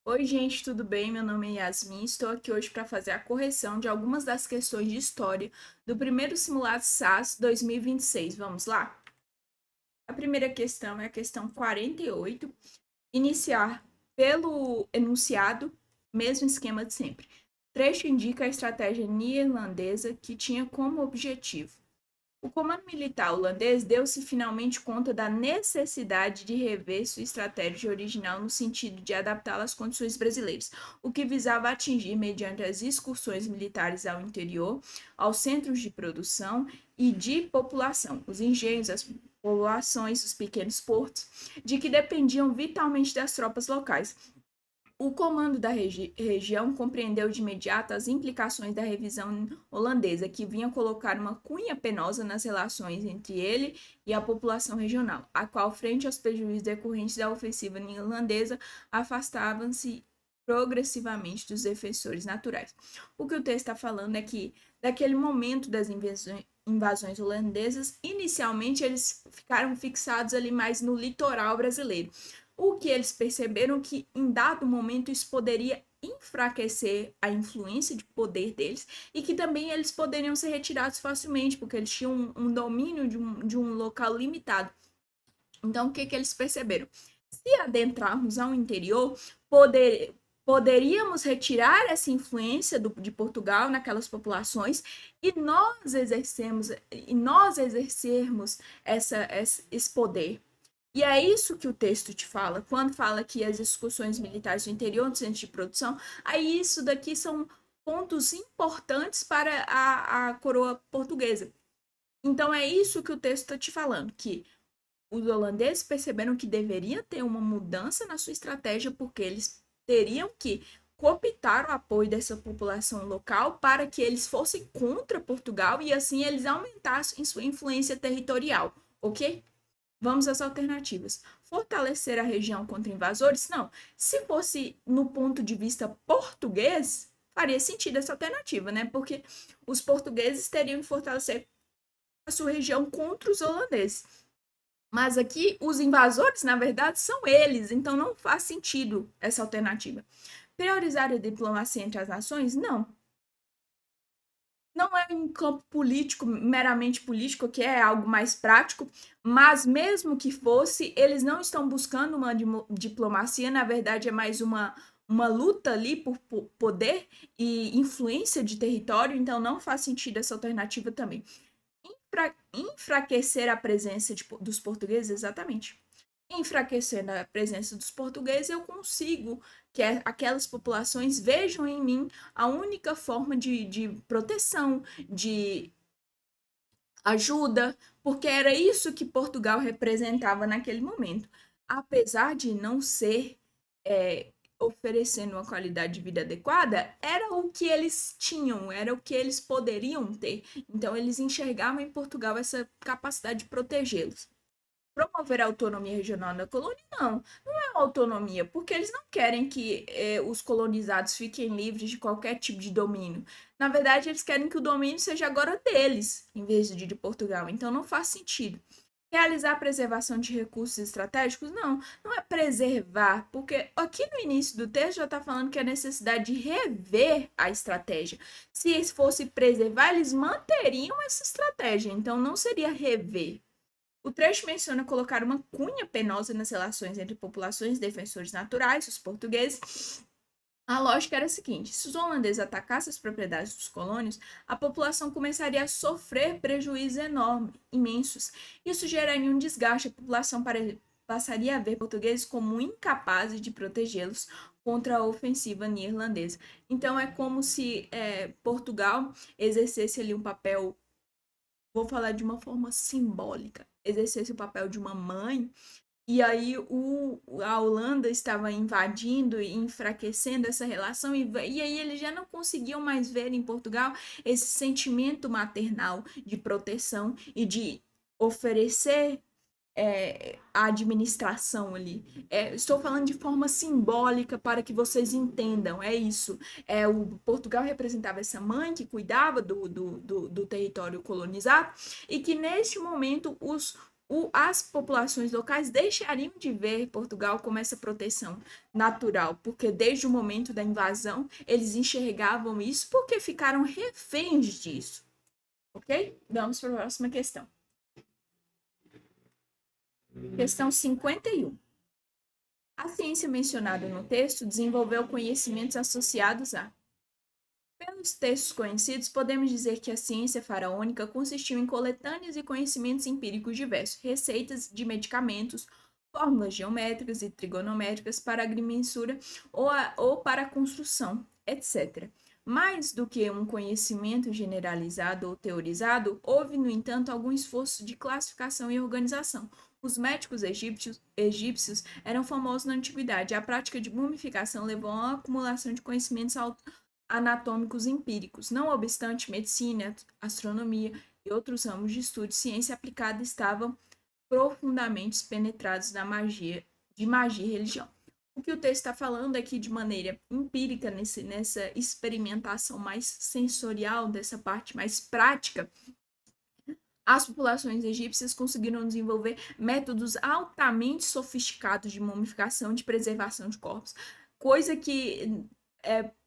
Oi, gente, tudo bem? Meu nome é Yasmin. Estou aqui hoje para fazer a correção de algumas das questões de história do primeiro simulado SAS 2026. Vamos lá? A primeira questão é a questão 48. Iniciar pelo enunciado, mesmo esquema de sempre. O trecho indica a estratégia neerlandesa que tinha como objetivo: o comando militar holandês deu-se finalmente conta da necessidade de rever sua estratégia original no sentido de adaptá-la às condições brasileiras, o que visava atingir mediante as excursões militares ao interior, aos centros de produção e de população, os engenhos, as povoações, os pequenos portos, de que dependiam vitalmente das tropas locais. O comando da região compreendeu de imediato as implicações da revisão holandesa, que vinha colocar uma cunha penosa nas relações entre ele e a população regional, a qual, frente aos prejuízos decorrentes da ofensiva neerlandesa, afastavam-se progressivamente dos defensores naturais. O que o texto está falando é que, daquele momento das invasões holandesas, inicialmente eles ficaram fixados ali mais no litoral brasileiro. O que eles perceberam que em dado momento isso poderia enfraquecer a influência de poder deles e que também eles poderiam ser retirados facilmente, porque eles tinham um domínio de um local limitado. Então, o que eles perceberam? Se adentrarmos ao interior, poderíamos retirar essa influência de Portugal naquelas populações e nós exercermos esse poder. E é isso que o texto te fala, quando fala que as excursões militares do interior do centro de produção, aí isso daqui são pontos importantes para a coroa portuguesa. Então é isso que o texto está te falando, que os holandeses perceberam que deveria ter uma mudança na sua estratégia, porque eles teriam que cooptar o apoio dessa população local para que eles fossem contra Portugal e assim eles aumentassem sua influência territorial, ok? Vamos às alternativas. Fortalecer a região contra invasores? Não. Se fosse no ponto de vista português, faria sentido essa alternativa, né? Porque os portugueses teriam que fortalecer a sua região contra os holandeses. Mas aqui, os invasores, na verdade, são eles, então não faz sentido essa alternativa. Priorizar a diplomacia entre as nações? Não. Não é um campo político, meramente político, que é algo mais prático, mas mesmo que fosse, eles não estão buscando uma diplomacia, na verdade é mais uma luta ali por poder e influência de território, então não faz sentido essa alternativa também. Enfraquecer a presença dos portugueses, exatamente. Enfraquecendo a presença dos portugueses, eu consigo que aquelas populações vejam em mim a única forma de proteção, de ajuda, porque era isso que Portugal representava naquele momento. Apesar de não ser oferecendo uma qualidade de vida adequada, era o que eles tinham, era o que eles poderiam ter. Então, eles enxergavam em Portugal essa capacidade de protegê-los. Promover a autonomia regional da colônia, não, não é uma autonomia, porque eles não querem que os colonizados fiquem livres de qualquer tipo de domínio. Na verdade, eles querem que o domínio seja agora deles, em vez de Portugal. Então, não faz sentido. Realizar a preservação de recursos estratégicos? Não, não é preservar, porque aqui no início do texto já está falando que é necessidade de rever a estratégia. Se fosse preservar, eles manteriam essa estratégia, então não seria rever. O trecho menciona colocar uma cunha penosa nas relações entre populações e defensores naturais, os portugueses. A lógica era a seguinte: se os holandeses atacassem as propriedades dos colônios, a população começaria a sofrer prejuízos enormes, imensos. Isso geraria um desgaste, a população passaria a ver portugueses como incapazes de protegê-los contra a ofensiva neerlandesa. Então é como se Portugal exercesse ali um papel, vou falar de uma forma simbólica, exercesse o papel de uma mãe, e aí a Holanda estava invadindo e enfraquecendo essa relação, e aí eles já não conseguiam mais ver em Portugal esse sentimento maternal de proteção e de oferecer a administração ali. Estou falando de forma simbólica para que vocês entendam, é isso. O Portugal representava essa mãe que cuidava do território colonizado e que neste momento as populações locais deixariam de ver Portugal como essa proteção natural, porque desde o momento da invasão eles enxergavam isso porque ficaram reféns disso. Ok? Vamos para a próxima questão. Questão 51. A ciência mencionada no texto desenvolveu conhecimentos associados a. Pelos textos conhecidos, podemos dizer que a ciência faraônica consistiu em coletâneas e conhecimentos empíricos diversos, receitas de medicamentos, fórmulas geométricas e trigonométricas para a agrimensura ou para a construção, etc. Mais do que um conhecimento generalizado ou teorizado, houve, no entanto, algum esforço de classificação e organização. Os médicos egípcios eram famosos na antiguidade. A prática de mumificação levou a uma acumulação de conhecimentos anatômicos empíricos. Não obstante, medicina, astronomia e outros ramos de estudo, ciência aplicada estavam profundamente penetrados de magia e religião. O que o texto está falando aqui de maneira empírica, nessa experimentação mais sensorial, dessa parte mais prática, as populações egípcias conseguiram desenvolver métodos altamente sofisticados de mumificação e de preservação de corpos, coisa que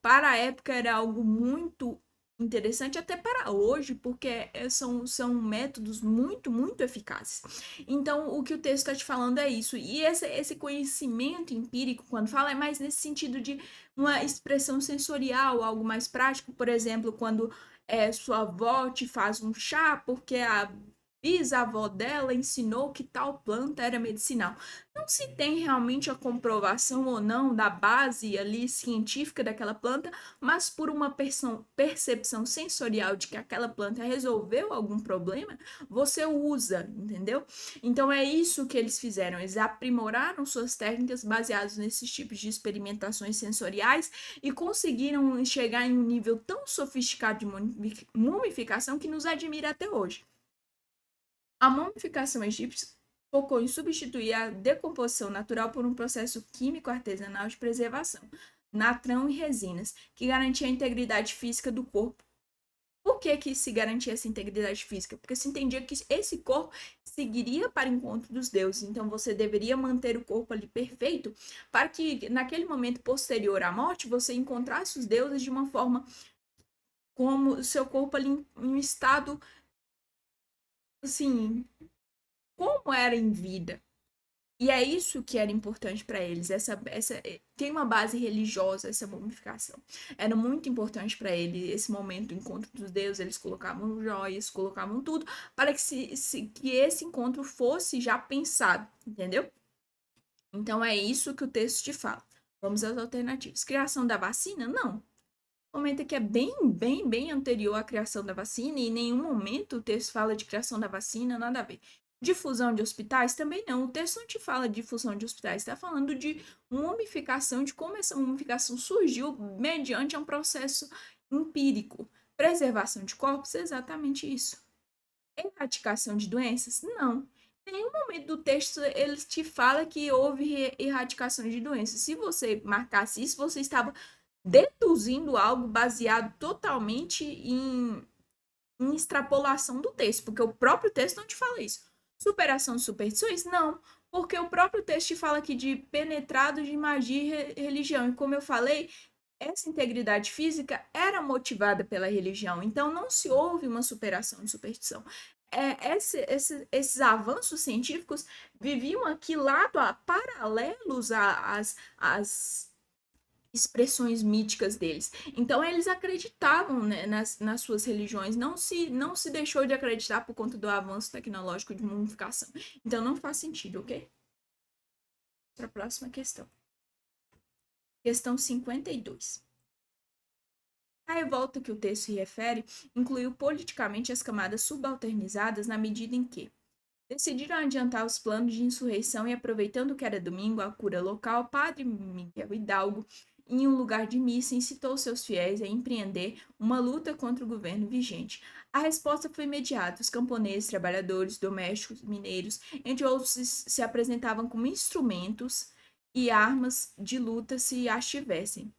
para a época era algo muito interessante, até para hoje, porque são métodos muito, muito eficazes. Então, o que o texto está te falando é isso. E esse conhecimento empírico, quando fala, é mais nesse sentido de uma expressão sensorial, algo mais prático. Por exemplo, quando sua avó te faz um chá, porque a bisavó dela ensinou que tal planta era medicinal. Não se tem realmente a comprovação ou não da base ali científica daquela planta, mas por uma percepção sensorial de que aquela planta resolveu algum problema, você usa, entendeu? Então é isso que eles fizeram, eles aprimoraram suas técnicas baseadas nesses tipos de experimentações sensoriais e conseguiram chegar em um nível tão sofisticado de mumificação que nos admira até hoje. A mumificação egípcia focou em substituir a decomposição natural por um processo químico artesanal de preservação, natrão e resinas, que garantia a integridade física do corpo. Por que se garantia essa integridade física? Porque se entendia que esse corpo seguiria para o encontro dos deuses, então você deveria manter o corpo ali perfeito para que naquele momento posterior à morte você encontrasse os deuses de uma forma como o seu corpo ali em um estado assim, como era em vida. E é isso que era importante para eles. Tem uma base religiosa, essa mumificação. Era muito importante para eles esse momento do encontro dos deuses. Eles colocavam joias, colocavam tudo para que esse encontro fosse já pensado, entendeu? Então é isso que o texto te fala. Vamos às alternativas. Criação da vacina? Não. Comenta que é bem, bem, bem anterior à criação da vacina e em nenhum momento o texto fala de criação da vacina, nada a ver. Difusão de hospitais? Também não. O texto não te fala de difusão de hospitais, está falando de mumificação, de como essa mumificação surgiu mediante um processo empírico. Preservação de corpos? Exatamente isso. Erradicação de doenças? Não. Em nenhum momento do texto ele te fala que houve erradicação de doenças. Se você marcasse isso, você estava deduzindo algo baseado totalmente em extrapolação do texto, porque o próprio texto não te fala isso. Superação de superstições? Não, porque o próprio texto te fala aqui de penetrado de magia e religião. E como eu falei, essa integridade física era motivada pela religião, então não se houve uma superação de superstição. Esses avanços científicos viviam aqui lado a paralelos às expressões míticas deles. Então eles acreditavam, né, nas suas religiões, não se deixou de acreditar por conta do avanço tecnológico de mumificação. Então não faz sentido, ok? Para a próxima questão. Questão 52. A revolta que o texto se refere incluiu politicamente as camadas subalternizadas na medida em que decidiram adiantar os planos de insurreição e, aproveitando que era domingo, a cura local, Padre Miguel Hidalgo, em um lugar de missa, incitou seus fiéis a empreender uma luta contra o governo vigente. A resposta foi imediata. Os camponeses, trabalhadores, domésticos, mineiros, entre outros, se apresentavam como instrumentos e armas de luta se as tivessem.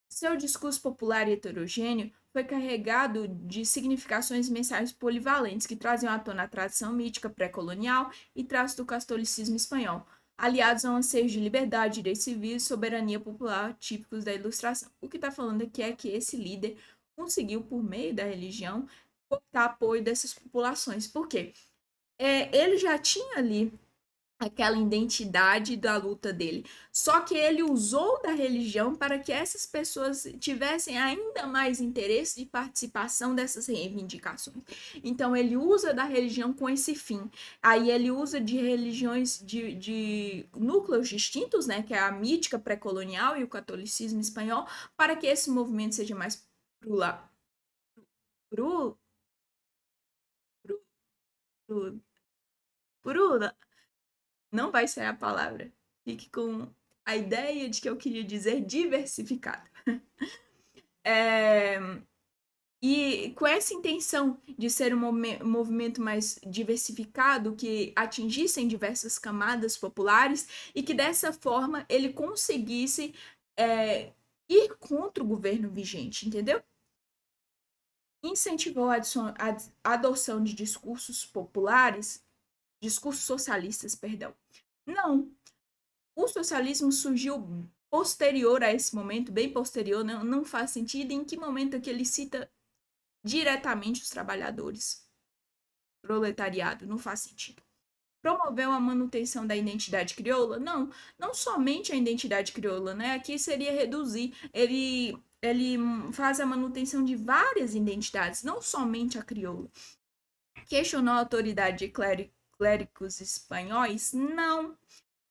Seu discurso popular e heterogêneo foi carregado de significações mensagens polivalentes que traziam à tona a tradição mítica pré-colonial e traços do catolicismo espanhol, aliados a anseios de liberdade, direitos civis e soberania popular típicos da Ilustração. O que está falando aqui é que esse líder conseguiu, por meio da religião, captar apoio dessas populações. Por quê? Ele já tinha ali aquela identidade da luta dele. Só que ele usou da religião para que essas pessoas tivessem ainda mais interesse de participação dessas reivindicações. Então ele usa da religião com esse fim. Aí ele usa de religiões de núcleos distintos, né, que é a mítica pré-colonial e o catolicismo espanhol, para que esse movimento seja mais pro, pro, pro, pro, não vai ser a palavra. Fique com a ideia de que eu queria dizer diversificado. É, e com essa intenção de ser um movimento mais diversificado, que atingissem diversas camadas populares e que dessa forma ele conseguisse ir contra o governo vigente, entendeu? Incentivou a adoção de discursos populares, discursos socialistas, perdão. Não, o socialismo surgiu posterior a esse momento, bem posterior, não faz sentido em que momento que ele cita diretamente os trabalhadores, proletariado, não faz sentido. Promoveu a manutenção da identidade crioula? Não, não somente a identidade crioula, né? Aqui seria reduzir, ele faz a manutenção de várias identidades, não somente a crioula. Questionou a autoridade de clérigos espanhóis? Não,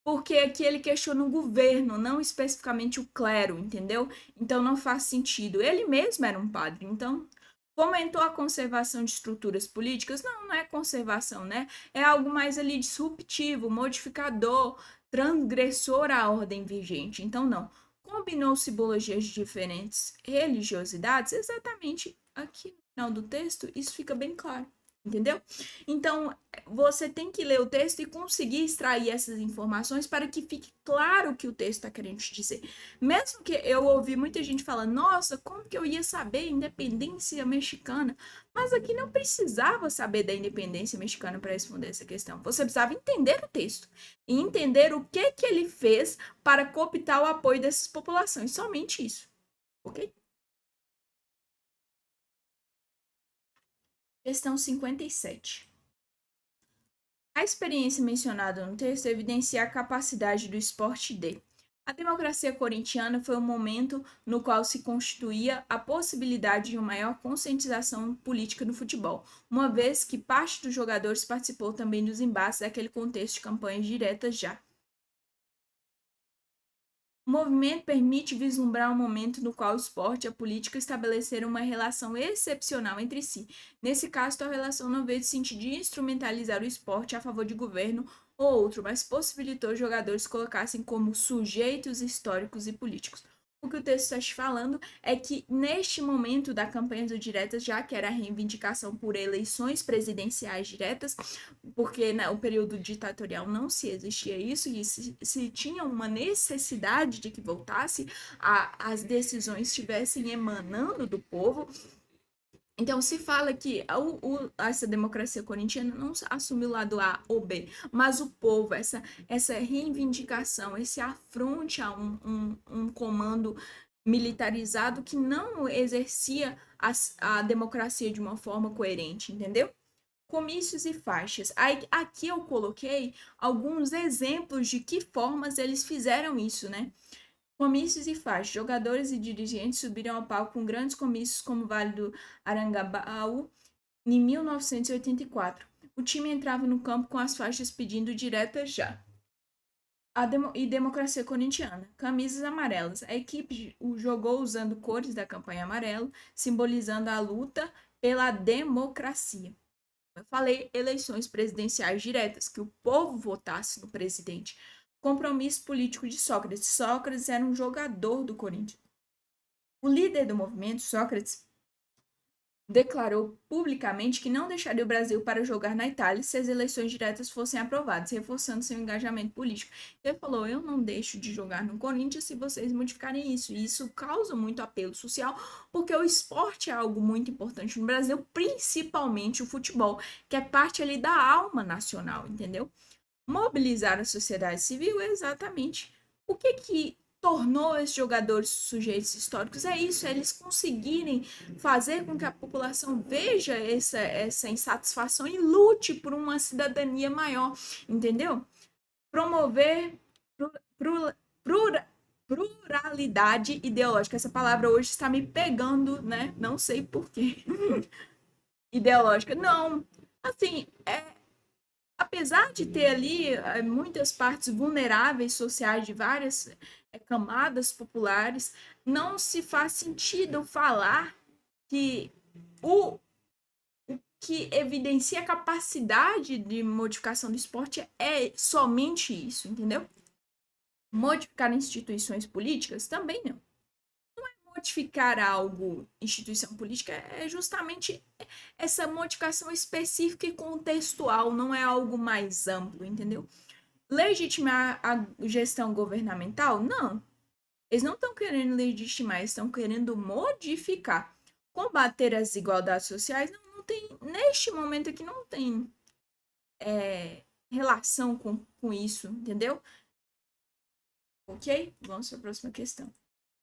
porque aqui ele questiona o governo, não especificamente o clero, entendeu? Então não faz sentido. Ele mesmo era um padre, então fomentou a conservação de estruturas políticas? Não, não é conservação, né? É algo mais ali disruptivo, modificador, transgressor à ordem vigente. Então não. Combinou simbologias de diferentes religiosidades? Exatamente aqui no final do texto, isso fica bem claro. Entendeu? Então, você tem que ler o texto e conseguir extrair essas informações para que fique claro o que o texto está querendo te dizer. Mesmo que eu ouvi muita gente falar, nossa, como que eu ia saber a independência mexicana? Mas aqui não precisava saber da independência mexicana para responder essa questão. Você precisava entender o texto e entender o que ele fez para cooptar o apoio dessas populações. Somente isso. Ok? Questão 57. A experiência mencionada no texto evidencia a capacidade do esporte de. A democracia corintiana foi um momento no qual se constituía a possibilidade de uma maior conscientização política no futebol, uma vez que parte dos jogadores participou também dos embates daquele contexto de campanhas diretas já. O movimento permite vislumbrar um momento no qual o esporte e a política estabeleceram uma relação excepcional entre si. Nesse caso, tal relação não veio de sentido de instrumentalizar o esporte a favor de governo ou outro, mas possibilitou os jogadores se colocassem como sujeitos históricos e políticos. O que o texto está te falando é que, neste momento da campanha do Diretas, já que era a reivindicação por eleições presidenciais diretas, porque no período ditatorial não se existia isso, e se tinha uma necessidade de que voltasse, as decisões estivessem emanando do povo. Então, se fala que essa democracia corintiana não assume o lado A ou B, mas o povo, essa reivindicação, esse afronte a um comando militarizado que não exercia a democracia de uma forma coerente, entendeu? Comícios e faixas. Aí, aqui eu coloquei alguns exemplos de que formas eles fizeram isso, né? Comícios e faixas. Jogadores e dirigentes subiram ao palco com grandes comícios como o Vale do Arangabaú em 1984. O time entrava no campo com as faixas pedindo direta já. E democracia corintiana. Camisas amarelas. A equipe jogou usando cores da campanha amarelo, simbolizando a luta pela democracia. Eu falei eleições presidenciais diretas, que o povo votasse no presidente. Compromisso político de Sócrates. Sócrates era um jogador do Corinthians. O líder do movimento, Sócrates, declarou publicamente que não deixaria o Brasil para jogar na Itália se as eleições diretas fossem aprovadas, reforçando seu engajamento político. Ele falou: eu não deixo de jogar no Corinthians se vocês modificarem isso. E isso causa muito apelo social, porque o esporte é algo muito importante no Brasil, principalmente o futebol, que é parte ali da alma nacional, entendeu? Mobilizar a sociedade civil é exatamente o que tornou esses jogadores sujeitos históricos. É isso, é eles conseguirem fazer com que a população veja essa insatisfação e lute por uma cidadania maior, entendeu? Promover pluralidade ideológica. Essa palavra hoje está me pegando, né? Não sei por quê. Ideológica. Não, assim, apesar de ter ali muitas partes vulneráveis sociais de várias camadas populares, não se faz sentido falar que o que evidencia a capacidade de modificação do esporte é somente isso, entendeu? Modificar instituições políticas também não. Modificar algo, instituição política, é justamente essa modificação específica e contextual, não é algo mais amplo, entendeu? Legitimar a gestão governamental? Não. Eles não estão querendo legitimar, eles estão querendo modificar. Combater as desigualdades sociais? Não, não tem, neste momento aqui, não tem relação com isso, entendeu? Ok? Vamos para a próxima questão.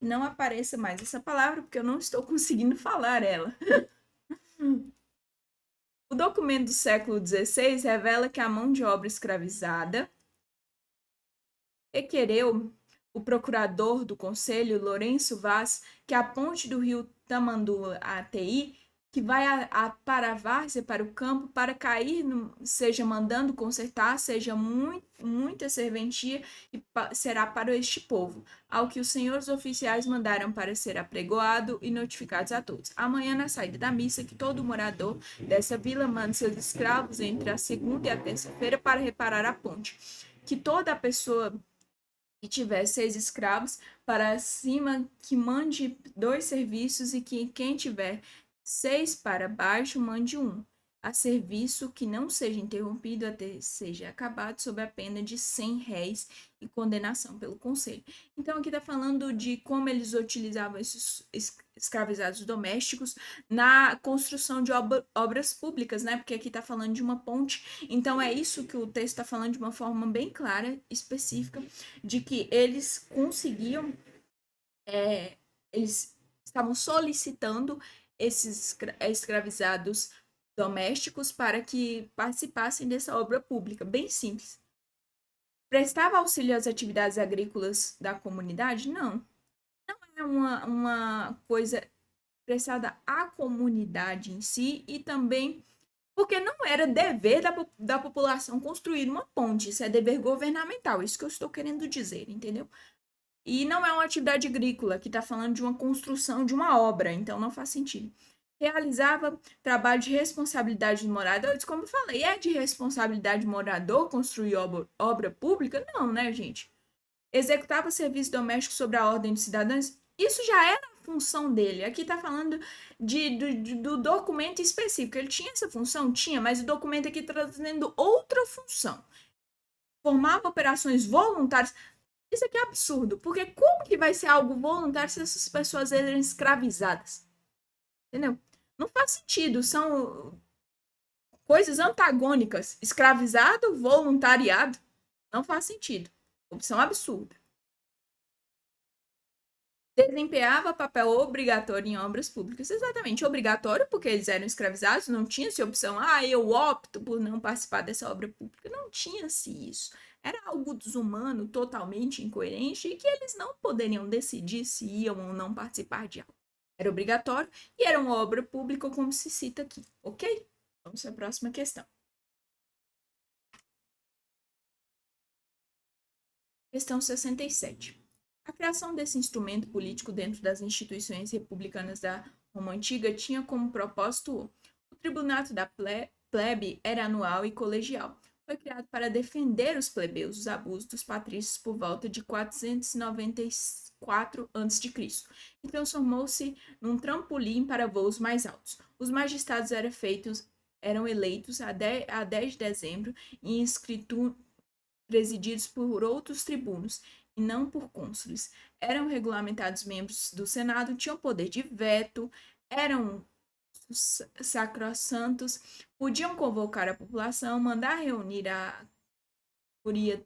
Não apareça mais essa palavra, porque eu não estou conseguindo falar ela. O documento do século XVI revela que a mão de obra escravizada requereu o procurador do Conselho, Lourenço Vaz, que a ponte do rio Tamanduá ATI, que vai para a várzea, para o campo, para cair, seja mandando consertar, seja muita serventia, e será para este povo, ao que os senhores oficiais mandaram para ser apregoado e notificados a todos. Amanhã, na saída da missa, que todo morador dessa vila mande seus escravos entre a segunda e a terça-feira para reparar a ponte. Que toda a pessoa que tiver 6 escravos, para cima que mande 2 serviços, e que quem tiver 6 para baixo mande um, a serviço que não seja interrompido até seja acabado, sob a pena de 100 réis e condenação pelo conselho. Então aqui está falando de como eles utilizavam esses escravizados domésticos na construção de obras públicas, né? Porque aqui está falando de uma ponte. Então é isso que o texto está falando de uma forma bem clara, específica, de que eles conseguiam, eles estavam solicitando esses escravizados domésticos para que participassem dessa obra pública, bem simples. Prestava auxílio às atividades agrícolas da comunidade? Não. Não é uma coisa prestada à comunidade em si, e também porque não era dever da população construir uma ponte, isso é dever governamental, isso que eu estou querendo dizer, entendeu? E não é uma atividade agrícola, que está falando de uma construção de uma obra, então não faz sentido. Realizava trabalho de responsabilidade dos moradores, como eu falei, é de responsabilidade do morador construir obra pública? Não, né, gente? Executava serviço doméstico sobre a ordem dos cidadãos? Isso já era a função dele. Aqui está falando do documento específico. Ele tinha essa função? Tinha, mas o documento aqui está trazendo outra função. Formava operações voluntárias. Isso aqui é absurdo, porque como que vai ser algo voluntário se essas pessoas eram escravizadas? Entendeu? Não faz sentido, são coisas antagônicas. Escravizado, voluntariado, não faz sentido. Opção absurda. Desempenhava papel obrigatório em obras públicas. Exatamente, obrigatório, porque eles eram escravizados, não tinha-se opção, eu opto por não participar dessa obra pública. Não tinha-se isso. Era algo desumano, totalmente incoerente, e que eles não poderiam decidir se iam ou não participar de algo. Era obrigatório e era uma obra pública, como se cita aqui, ok? Vamos para a próxima questão. Questão 67. A criação desse instrumento político dentro das instituições republicanas da Roma Antiga tinha como propósito o tribunato da plebe era anual e colegial. foi criado para defender os plebeus dos abusos dos patrícios por volta de 494 a.C. e transformou-se num trampolim para voos mais altos. Os magistrados eram eleitos a 10 de dezembro e inscritos presididos por outros tribunos e não por cônsules. Eram regulamentados membros do Senado, tinham poder de veto, eram sacrossantos, podiam convocar a população, mandar reunir curia,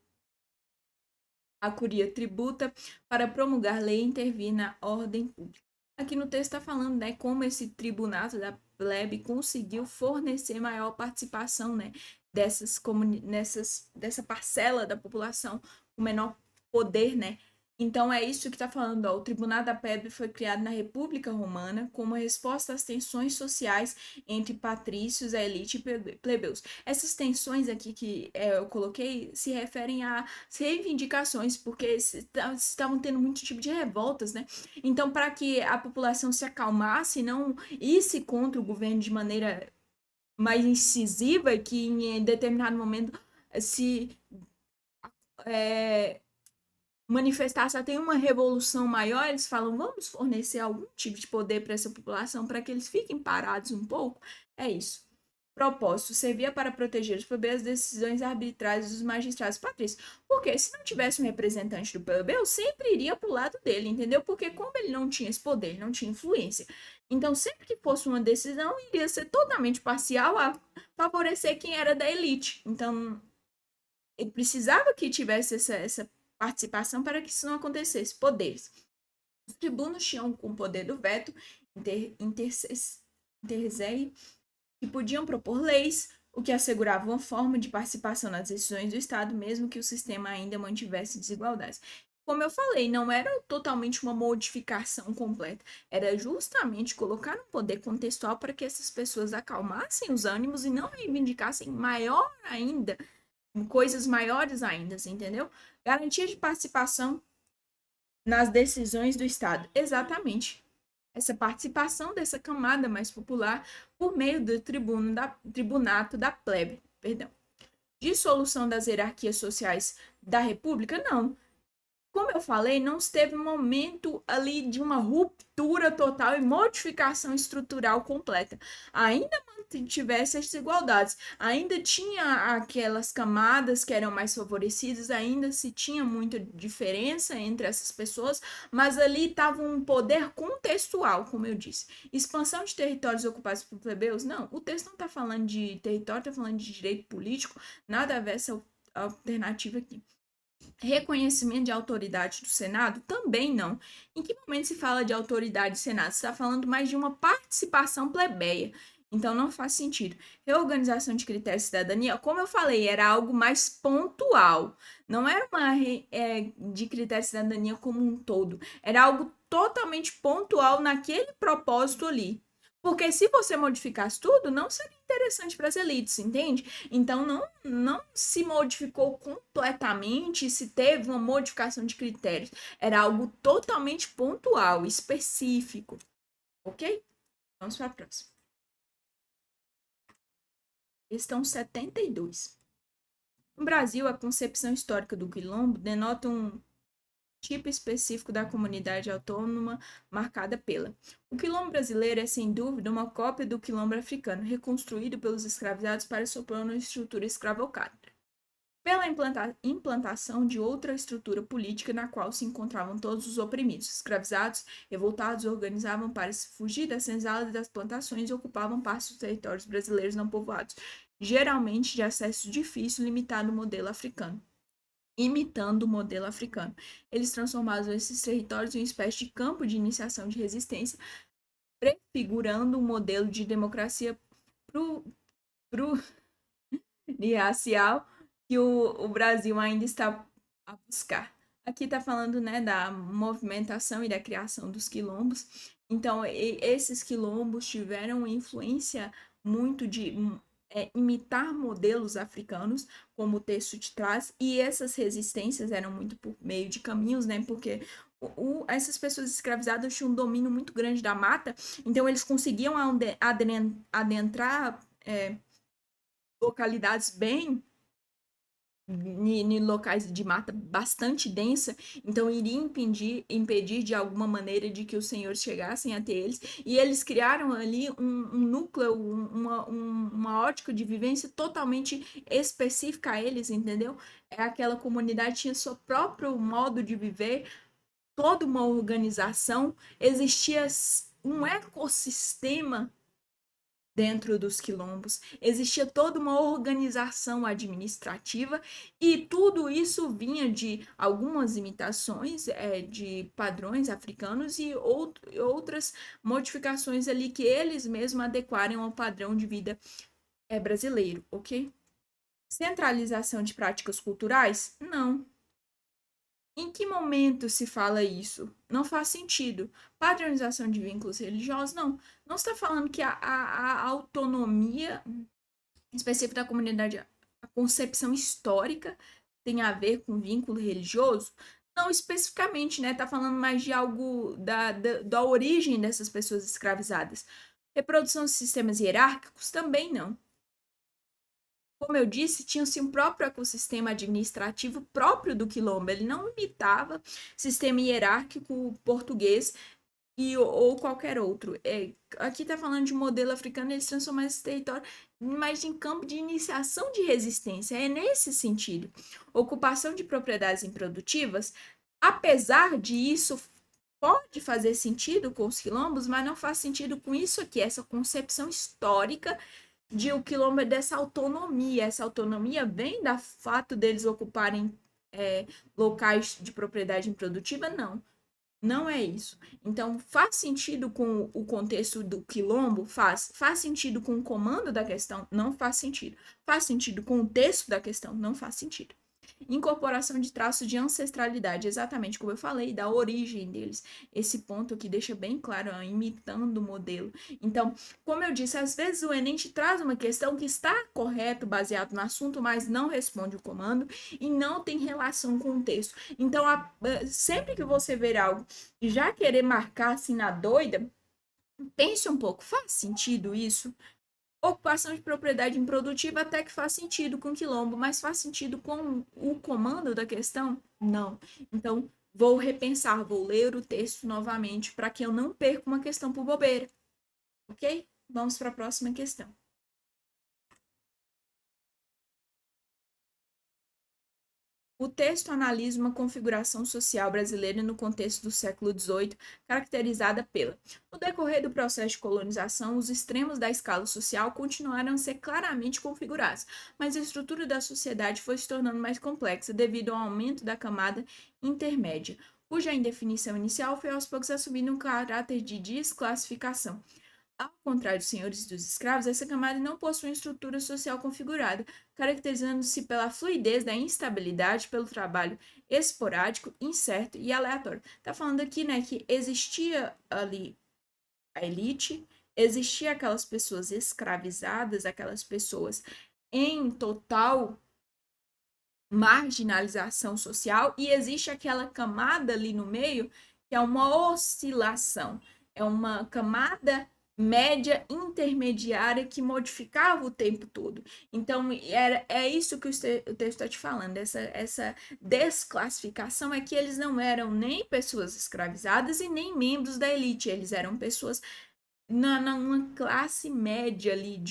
a curia tributa para promulgar lei e intervir na ordem pública. Aqui no texto está falando, né, como esse tribunato da plebe conseguiu fornecer maior participação, né, dessa parcela da população com menor poder, né. Então é isso que está falando, ó, o Tribunado da Plebe foi criado na República Romana como resposta às tensões sociais entre patrícios, a elite e plebeus. Essas tensões aqui que eu coloquei se referem a reivindicações, porque estavam tendo muito tipo de revoltas, né? Então, para que a população se acalmasse e não isse contra o governo de maneira mais incisiva, que em determinado momento se manifestasse até uma revolução maior, eles falam, vamos fornecer algum tipo de poder para essa população para que eles fiquem parados um pouco. É isso. Propósito, servia para proteger os plebeus das decisões arbitrárias dos magistrados patrícios. Porque se não tivesse um representante do plebeu, sempre iria para o lado dele, entendeu? Porque como ele não tinha esse poder, não tinha influência, então sempre que fosse uma decisão, iria ser totalmente parcial a favorecer quem era da elite. Então, ele precisava que tivesse essa participação para que isso não acontecesse. Poderes. Os tribunos tinham com o poder do veto, interzei, que podiam propor leis, o que assegurava uma forma de participação nas decisões do Estado, mesmo que o sistema ainda mantivesse desigualdades. Como eu falei, não era totalmente uma modificação completa, era justamente colocar um poder contextual para que essas pessoas acalmassem os ânimos e não reivindicassem maior ainda, coisas maiores ainda, entendeu? Garantia de participação nas decisões do Estado. Exatamente. Essa participação dessa camada mais popular por meio do tribunato da plebe. Perdão. Dissolução das hierarquias sociais da República? Não. Como eu falei, não teve um momento ali de uma ruptura total e modificação estrutural completa. Ainda tivesse as desigualdades, ainda tinha aquelas camadas que eram mais favorecidas, ainda se tinha muita diferença entre essas pessoas, mas ali estava um poder contextual, como eu disse. Expansão de territórios ocupados por plebeus? Não, o texto não está falando de território, está falando de direito político, nada a ver essa alternativa aqui. Reconhecimento de autoridade do Senado? Também não. Em que momento se fala de autoridade do Senado? Você está falando mais de uma participação plebeia. Então não faz sentido. Reorganização de critérios de cidadania, como eu falei, era algo mais pontual. Não era uma de critérios de cidadania como um todo. Era algo totalmente pontual naquele propósito ali. Porque se você modificasse tudo, não seria interessante para as elites, entende? Então não se modificou completamente, se teve uma modificação de critérios. Era algo totalmente pontual, específico. Ok? Vamos para a próxima. Questão 72. No Brasil, a concepção histórica do quilombo denota um tipo específico da comunidade autônoma marcada pela. O quilombo brasileiro é, sem dúvida, uma cópia do quilombo africano, reconstruído pelos escravizados para supor uma estrutura escravocrata, pela implantação de outra estrutura política na qual se encontravam todos os oprimidos. Escravizados, revoltados, organizavam para fugir das senzalas e das plantações e ocupavam partes dos territórios brasileiros não povoados, geralmente de acesso difícil, limitado ao modelo africano. Imitando o modelo africano. Eles transformaram esses territórios em uma espécie de campo de iniciação de resistência, prefigurando um modelo de democracia racial que o Brasil ainda está a buscar. Aqui está falando, né, da movimentação e da criação dos quilombos. Então, esses quilombos tiveram influência muito de imitar modelos africanos, como o texto te traz, e essas resistências eram muito por meio de caminhos, né, porque essas pessoas escravizadas tinham um domínio muito grande da mata, então eles conseguiam adentrar localidades bem em locais de mata bastante densa, então iria impedir de alguma maneira de que os senhores chegassem até eles, e eles criaram ali um núcleo, uma ótica de vivência totalmente específica a eles, entendeu? É aquela comunidade tinha seu próprio modo de viver, toda uma organização, existia um ecossistema dentro dos quilombos, existia toda uma organização administrativa e tudo isso vinha de algumas imitações de padrões africanos e outras modificações ali que eles mesmos adequaram ao padrão de vida brasileiro, ok? Centralização de práticas culturais? Não. Em que momento se fala isso? Não faz sentido. Padronização de vínculos religiosos? Não. Não está falando que a autonomia específica da comunidade, a concepção histórica tem a ver com vínculo religioso? Não especificamente, né? Está falando mais de algo da origem dessas pessoas escravizadas. Reprodução de sistemas hierárquicos? Também não. Como eu disse, tinha-se um próprio ecossistema administrativo próprio do quilombo. Ele não imitava sistema hierárquico português ou qualquer outro. Aqui está falando de modelo africano, eles transformaram esse território mais em campo de iniciação de resistência. É nesse sentido. Ocupação de propriedades improdutivas, apesar de isso pode fazer sentido com os quilombos, mas não faz sentido com isso aqui, essa concepção histórica de o quilombo é dessa autonomia. Essa autonomia vem do fato deles ocuparem locais de propriedade improdutiva? Não, não é isso. Então, faz sentido com o contexto do quilombo? Faz. Faz sentido com o comando da questão? Não faz sentido. Faz sentido com o texto da questão? Não faz sentido. Incorporação de traços de ancestralidade, exatamente como eu falei, da origem deles. Esse ponto que deixa bem claro, ó, imitando o modelo. Então, como eu disse, às vezes o Enem te traz uma questão que está correto, baseado no assunto, mas não responde o comando e não tem relação com o texto. Então, sempre que você ver algo e já querer marcar assim na doida, pense um pouco, faz sentido isso? Ocupação de propriedade improdutiva até que faz sentido com quilombo, mas faz sentido com o comando da questão? Não. Então, vou repensar, vou ler o texto novamente para que eu não perca uma questão por bobeira. Ok? Vamos para a próxima questão. O texto analisa uma configuração social brasileira no contexto do século XVIII, caracterizada pela: no decorrer do processo de colonização, os extremos da escala social continuaram a ser claramente configurados, mas a estrutura da sociedade foi se tornando mais complexa devido ao aumento da camada intermédia, cuja indefinição inicial foi aos poucos assumindo um caráter de desclassificação. Ao contrário dos senhores dos escravos, essa camada não possui uma estrutura social configurada, caracterizando-se pela fluidez da instabilidade, pelo trabalho esporádico, incerto e aleatório. Tá falando aqui, né, que existia ali a elite, existia aquelas pessoas escravizadas, aquelas pessoas em total marginalização social, e existe aquela camada ali no meio que é uma oscilação, é uma camada média intermediária que modificava o tempo todo. Então, é isso que o texto está te falando, essa desclassificação é que eles não eram nem pessoas escravizadas e nem membros da elite, eles eram pessoas numa classe média ali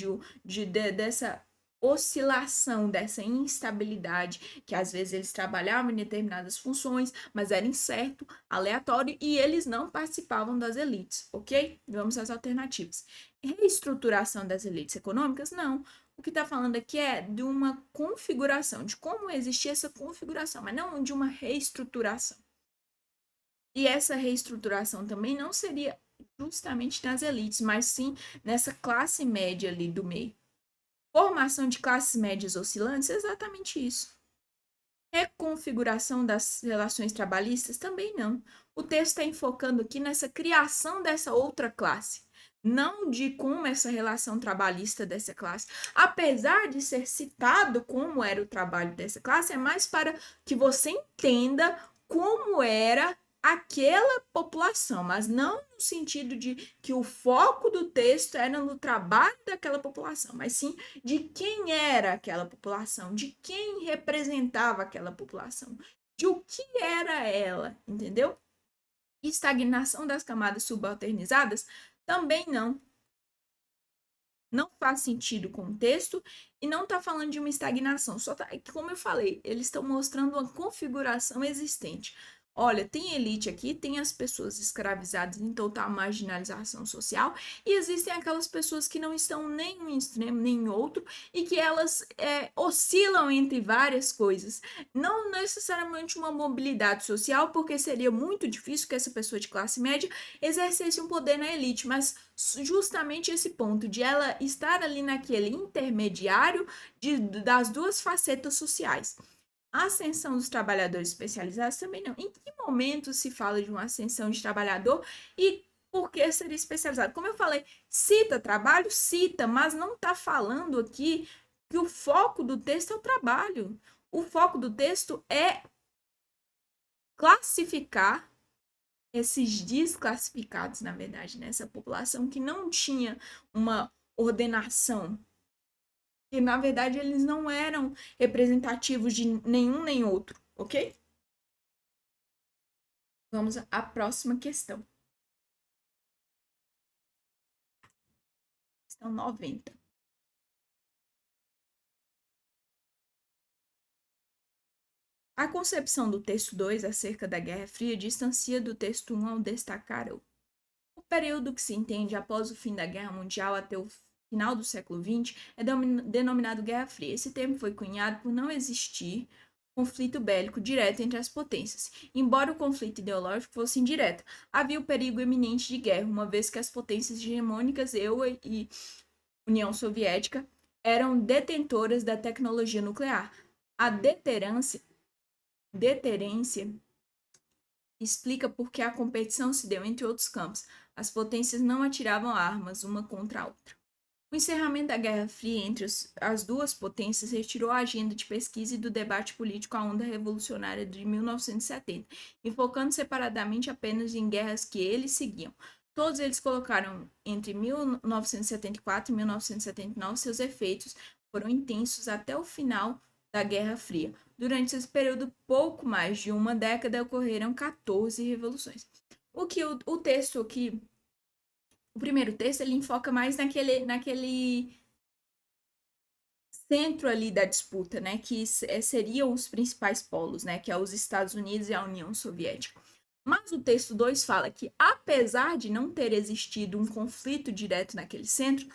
dessa oscilação, dessa instabilidade, que às vezes eles trabalhavam em determinadas funções, mas era incerto, aleatório, e eles não participavam das elites, ok? Vamos às alternativas. Reestruturação das elites econômicas? Não. O que está falando aqui é de uma configuração, de como existia essa configuração, mas não de uma reestruturação. E essa reestruturação também não seria justamente nas elites, mas sim nessa classe média ali do meio. Formação de classes médias oscilantes, exatamente isso. Reconfiguração das relações trabalhistas, também não. O texto está enfocando aqui nessa criação dessa outra classe, não de como essa relação trabalhista dessa classe, apesar de ser citado como era o trabalho dessa classe, é mais para que você entenda como era aquela população, mas não no sentido de que o foco do texto era no trabalho daquela população, mas sim de quem era aquela população, de quem representava aquela população, de o que era ela, entendeu? Estagnação das camadas subalternizadas também não. Não faz sentido com o texto e não está falando de uma estagnação. Só tá, como eu falei, eles estão mostrando uma configuração existente. Olha, tem elite aqui, tem as pessoas escravizadas em total marginalização social, e existem aquelas pessoas que não estão nem em um extremo nem em outro, e que elas oscilam entre várias coisas. Não necessariamente uma mobilidade social, porque seria muito difícil que essa pessoa de classe média exercesse um poder na elite, mas justamente esse ponto de ela estar ali naquele intermediário das duas facetas sociais. A ascensão dos trabalhadores especializados também não. Em que momento se fala de uma ascensão de trabalhador e por que seria especializado? Como eu falei, cita trabalho, cita, mas não está falando aqui que o foco do texto é o trabalho. O foco do texto é classificar esses desclassificados, na verdade, nessa população que não tinha uma ordenação, que na verdade eles não eram representativos de nenhum nem outro, ok? Vamos à próxima questão. Questão 90. A concepção do texto 2 acerca da Guerra Fria distancia do texto 1 ao destacar o período que se entende após o fim da Guerra Mundial até o final do século XX é denominado Guerra Fria. Esse termo foi cunhado por não existir conflito bélico direto entre as potências. Embora o conflito ideológico fosse indireto, havia o perigo iminente de guerra, uma vez que as potências hegemônicas, EU e União Soviética, eram detentoras da tecnologia nuclear. A deterência explica por que a competição se deu entre outros campos. As potências não atiravam armas uma contra a outra. O encerramento da Guerra Fria entre as duas potências retirou a agenda de pesquisa e do debate político à onda revolucionária de 1970, enfocando separadamente apenas em guerras que eles seguiam. Todos eles colocaram entre 1974 e 1979 seus efeitos foram intensos até o final da Guerra Fria. Durante esse período, pouco mais de uma década, ocorreram 14 revoluções. O texto aqui, o primeiro texto, ele enfoca mais naquele centro ali da disputa, né, que seriam os principais polos, né, que é os Estados Unidos e a União Soviética. Mas o texto 2 fala que, apesar de não ter existido um conflito direto naquele centro,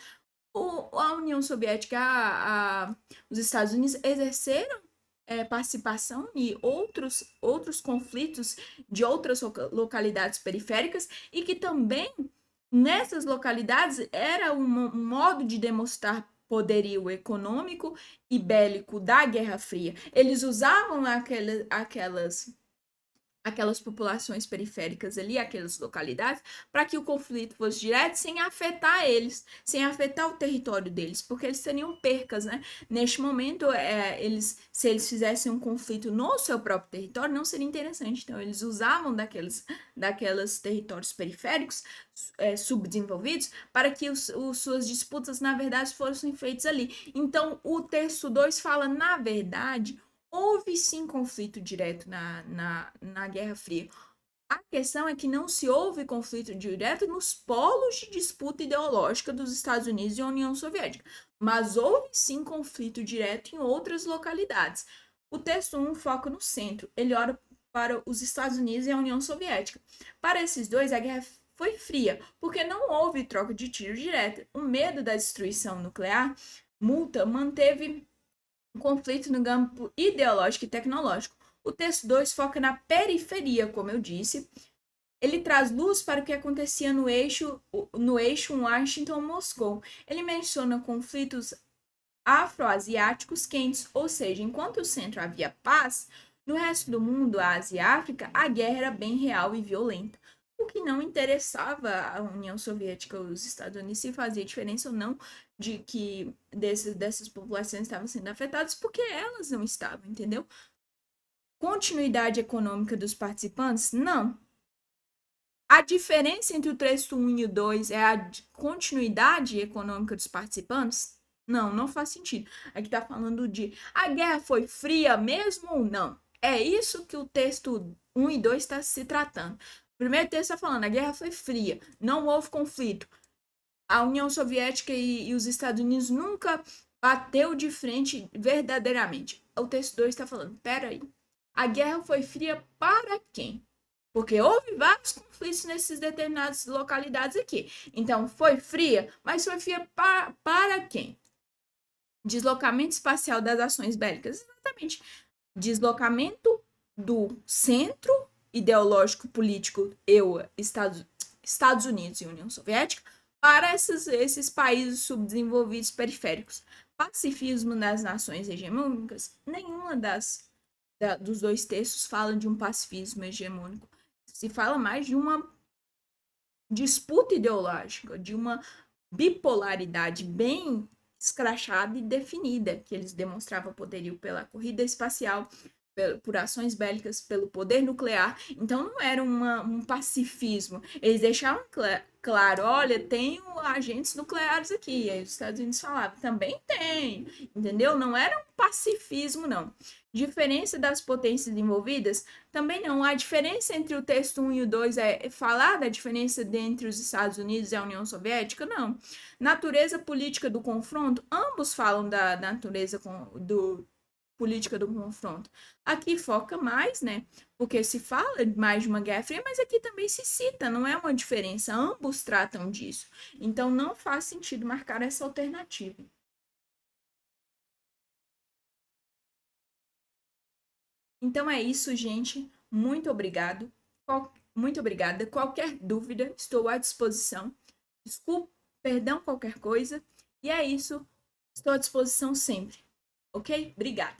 a União Soviética, os Estados Unidos exerceram participação em outros conflitos de outras localidades periféricas e que também nessas localidades era um modo de demonstrar poderio econômico e bélico da Guerra Fria. Eles usavam aquelas populações periféricas ali, aquelas localidades, para que o conflito fosse direto sem afetar eles, sem afetar o território deles, porque eles teriam percas, né? Neste momento, se eles fizessem um conflito no seu próprio território, não seria interessante. Então, eles usavam daqueles territórios periféricos subdesenvolvidos para que suas disputas, na verdade, fossem feitas ali. Então, o texto 2 fala, na verdade, houve sim conflito direto na Guerra Fria. A questão é que não se houve conflito direto nos polos de disputa ideológica dos Estados Unidos e a União Soviética, mas houve sim conflito direto em outras localidades. O texto 1 foca no centro, ele olha para os Estados Unidos e a União Soviética. Para esses dois, a guerra foi fria, porque não houve troca de tiro direto. O medo da destruição nuclear manteve um conflito no campo ideológico e tecnológico. O texto 2 foca na periferia, como eu disse. Ele traz luz para o que acontecia no eixo Washington-Moscou. Ele menciona conflitos afroasiáticos quentes, ou seja, enquanto no centro havia paz, no resto do mundo, Ásia e África, a guerra era bem real e violenta. O que não interessava a União Soviética ou os Estados Unidos se fazia diferença ou não de que dessas populações estavam sendo afetadas, porque elas não estavam, entendeu? Continuidade econômica dos participantes? Não. A diferença entre o texto 1 e o 2 é a continuidade econômica dos participantes? Não, não faz sentido. Aqui está falando de a guerra foi fria mesmo ou não? É isso que o texto 1 e 2 está se tratando. O primeiro texto está falando a guerra foi fria, não houve conflito. A União Soviética e os Estados Unidos nunca bateu de frente verdadeiramente. O texto 2 está falando, peraí, a guerra foi fria para quem? Porque houve vários conflitos nessas determinadas localidades aqui. Então, foi fria, mas foi fria para quem? Deslocamento espacial das ações bélicas. Exatamente. Deslocamento do centro ideológico político Estados Unidos e União Soviética para esses países subdesenvolvidos periféricos. Pacifismo das nações hegemônicas, nenhuma dos dois textos fala de um pacifismo hegemônico. Se fala mais de uma disputa ideológica, de uma bipolaridade bem escrachada e definida, que eles demonstravam poderio pela corrida espacial, por ações bélicas, pelo poder nuclear. Então não era um pacifismo. Eles deixavam claro, olha, tem agentes nucleares aqui. E aí os Estados Unidos falavam, também tem, entendeu? Não era um pacifismo, não. Diferença das potências envolvidas? Também não. A diferença entre o texto 1 e o 2 é falar da diferença entre os Estados Unidos e a União Soviética? Não. Natureza política do confronto? Ambos falam da natureza política do confronto. Aqui foca mais, né? Porque se fala mais de uma guerra fria, mas aqui também se cita, não é uma diferença. Ambos tratam disso. Então não faz sentido marcar essa alternativa. Então é isso, gente. Muito obrigado. Muito obrigada. Qualquer dúvida, estou à disposição. Desculpe, perdão qualquer coisa. E é isso. Estou à disposição sempre. Ok? Obrigada.